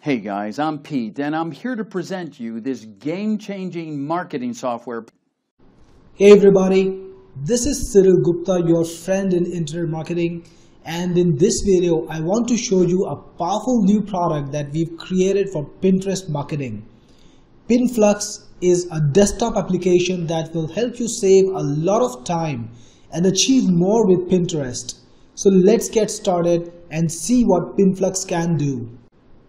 Hey guys, I'm Pete, and I'm here to present you this game-changing marketing software. Hey everybody, this is Cyril Gupta, your friend in internet marketing, and in this video I want to show you a powerful new product that we've created for Pinterest marketing. Pinflux is a desktop application that will help you save a lot of time and achieve more with Pinterest. So let's get started and see what Pinflux can do.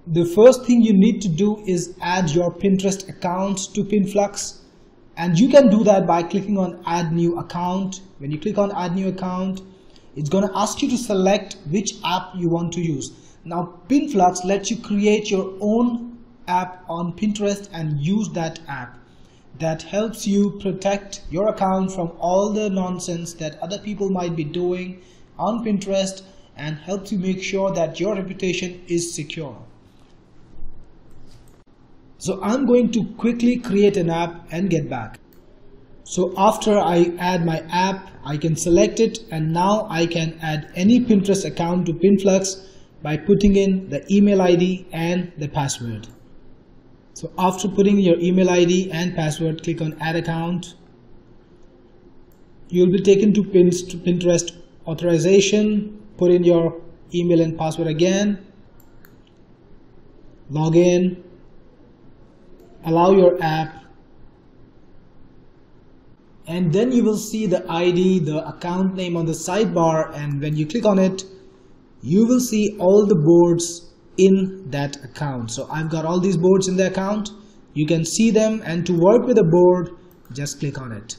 The first thing you need to do is add your Pinterest account to Pinflux, and you can do that by clicking on add new account. When you click on add new account, it's going to ask you to select which app you want to use. Now Pinflux lets you create your own app on Pinterest and use that app. That helps you protect your account from all the nonsense that other people might be doing on Pinterest and helps you make sure that your reputation is secure. So I'm going to quickly create an app and get back. So after I add my app, I can select it, and now I can add any Pinterest account to Pinflux by putting in the email ID and the password. So after putting your email ID and password, click on add account. You'll be taken to Pinterest authorization. Put in your email and password again. Log in. Allow your app, and then you will see the ID, the account name on the sidebar, and when you click on it, you will see all the boards in that account. So I've got all these boards in the account. You can see them, and to work with a board, just click on it.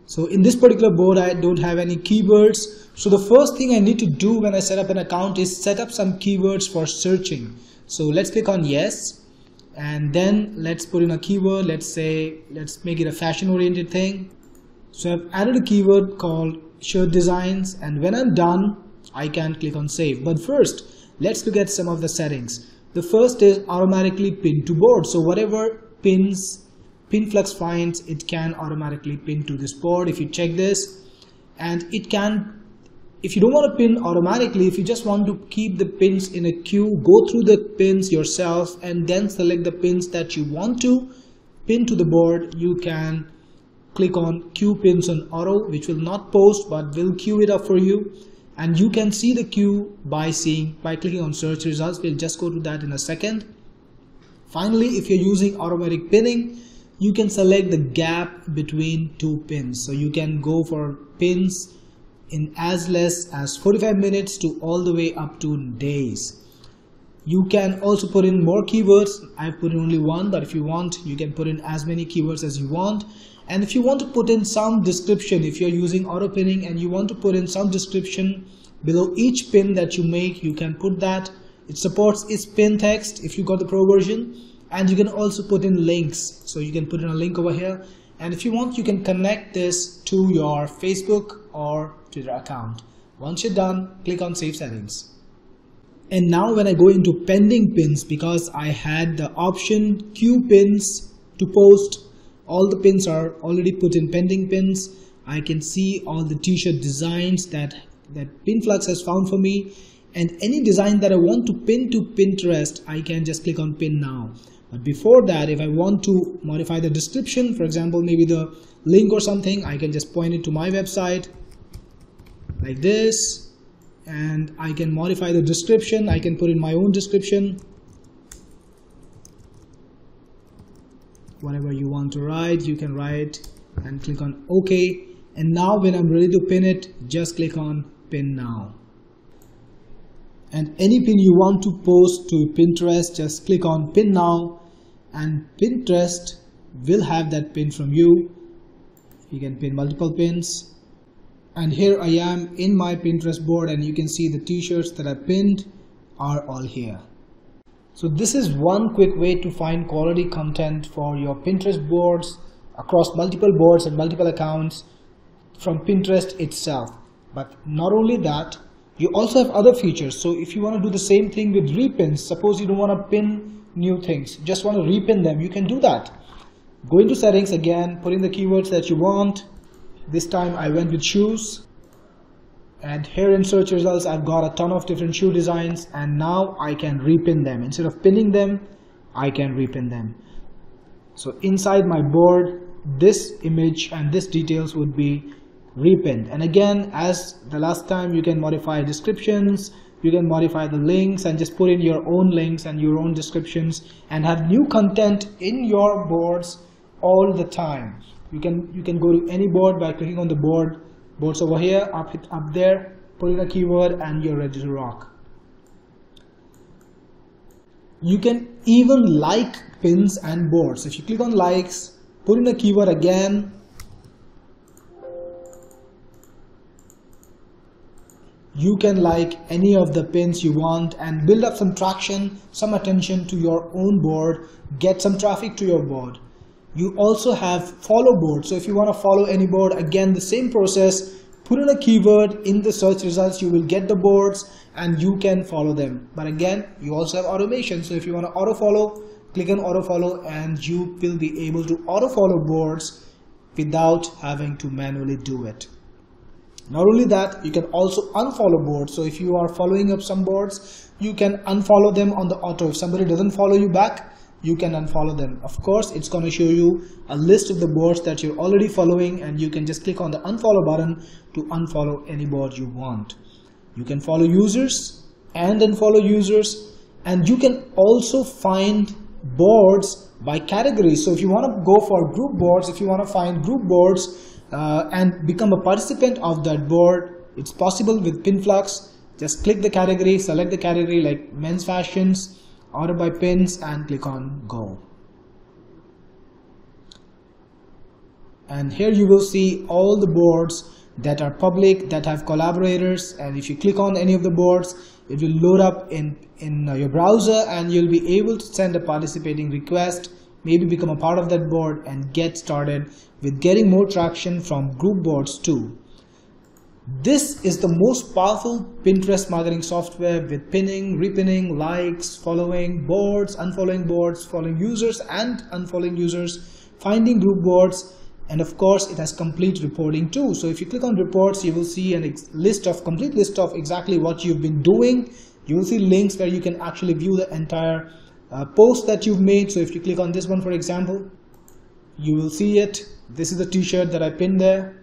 So in this particular board, I don't have any keywords. So the first thing I need to do when I set up an account is set up some keywords for searching. So let's click on yes. And then let's put in a keyword. Let's make it a fashion oriented thing. So I've added a keyword called shirt designs, and when I'm done I can click on save. But first let's look at some of the settings. The first is automatically pin to board. So whatever pins Pinflux finds, it can automatically pin to this board. If you check this, and it can, if you don't want to pin automatically, if you just want to keep the pins in a queue, go through the pins yourself and then select the pins that you want to pin to the board. You can click on queue pins on auto, which will not post but will queue it up for you, and you can see the queue by clicking on search results. We'll just go to that in a second. Finally, if you're using automatic pinning, you can select the gap between two pins. So you can go for pins in as less as 45 minutes to all the way up to days. You can also put in more keywords. I've put in only one, but if you want, you can put in as many keywords as you want. And if you want to put in some description, if you're using auto pinning and you want to put in some description below each pin that you make, you can put that. It supports its pin text if you got the pro version, and you can also put in links. So you can put in a link over here, and if you want, you can connect this to your Facebook or Twitter account. Once you're done, click on save settings. And now when I go into pending pins, because I had the option queue pins to post, all the pins are already put in pending pins. I can see all the t-shirt designs that Pinflux has found for me, and any design that I want to pin to Pinterest, I can just click on pin now. But before that, if I want to modify the description, for example, maybe the link or something, I can just point it to my website like this, and I can modify the description. I can put in my own description, whatever you want to write, you can write, and click on OK. And now when I'm ready to pin it, just click on pin now. And any pin you want to post to Pinterest, just click on pin now, and Pinterest will have that pin from you. You can pin multiple pins. And here I am in my Pinterest board, and you can see the t-shirts that I pinned are all here. So this is one quick way to find quality content for your Pinterest boards across multiple boards and multiple accounts from Pinterest itself. But not only that, you also have other features. So if you want to do the same thing with repins, suppose you don't want to pin new things, just want to repin them, you can do that. Go into settings again, put in the keywords that you want. This time I went with shoes. And here in search results, I've got a ton of different shoe designs, and now I can repin them. Instead of pinning them, I can repin them. So inside my board, this image and this details would be repinned. And again, as the last time, you can modify descriptions, you can modify the links and just put in your own links and your own descriptions and have new content in your boards all the time. You can go to any board by clicking on the boards over here, up there, put in a keyword, and you're ready to rock. You can even like pins and boards. If you click on likes, put in a keyword again, you can like any of the pins you want and build up some traction, some attention to your own board, get some traffic to your board. You also have follow board. So if you want to follow any board, again the same process, put in a keyword in the search results, you will get the boards and you can follow them. But again, you also have automation. So if you want to auto follow, click on auto follow and you will be able to auto follow boards without having to manually do it. Not only that, you can also unfollow boards. So if you are following up some boards, you can unfollow them on the auto. If somebody doesn't follow you back, you can unfollow them. Of course, it's going to show you a list of the boards that you're already following, and you can just click on the unfollow button to unfollow any board you want. You can follow users and unfollow users, and you can also find boards by category. So if you want to go for group boards, if you want to find group boards and become a participant of that board, it's possible with Pinflux. Just click the category, select the category like men's fashions, order by pins, and click on go. And here you will see all the boards that are public, that have collaborators, and if you click on any of the boards, it will load up in your browser and you'll be able to send a participating request, maybe become a part of that board and get started with getting more traction from group boards too. This is the most powerful Pinterest marketing software with pinning, repinning, likes, following boards, unfollowing boards, following users and unfollowing users, finding group boards, and of course it has complete reporting too. So if you click on reports, you will see a complete list of exactly what you've been doing. You will see links where you can actually view the entire post that you've made. So if you click on this one, for example, you will see it. This is the t-shirt that I pinned there.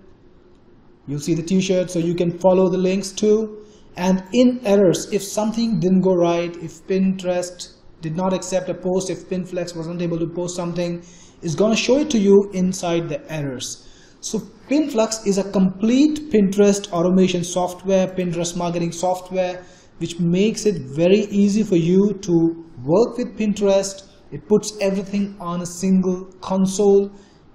You'll see the t-shirt, so you can follow the links too. And in errors, if something didn't go right, if Pinterest did not accept a post, if Pinflux wasn't able to post something, it's going to show it to you inside the errors. So Pinflux is a complete Pinterest automation software, Pinterest marketing software, which makes it very easy for you to work with Pinterest. It puts everything on a single console,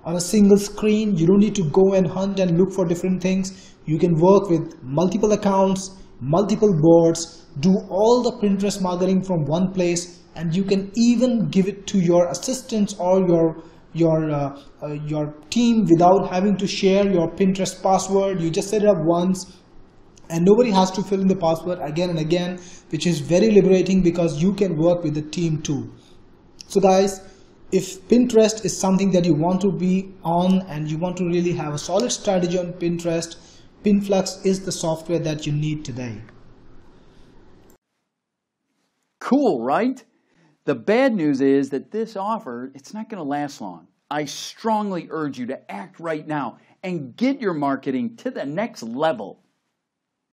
on a single screen. You don't need to go and hunt and look for different things. You can work with multiple accounts, multiple boards, do all the Pinterest marketing from one place, and you can even give it to your assistants or your team without having to share your Pinterest password. You just set it up once and nobody has to fill in the password again and again, which is very liberating because you can work with the team too. So guys, if Pinterest is something that you want to be on and you want to really have a solid strategy on Pinterest, Pinflux is the software that you need today. Cool, right? The bad news is that this offer, it's not going to last long. I strongly urge you to act right now and get your marketing to the next level.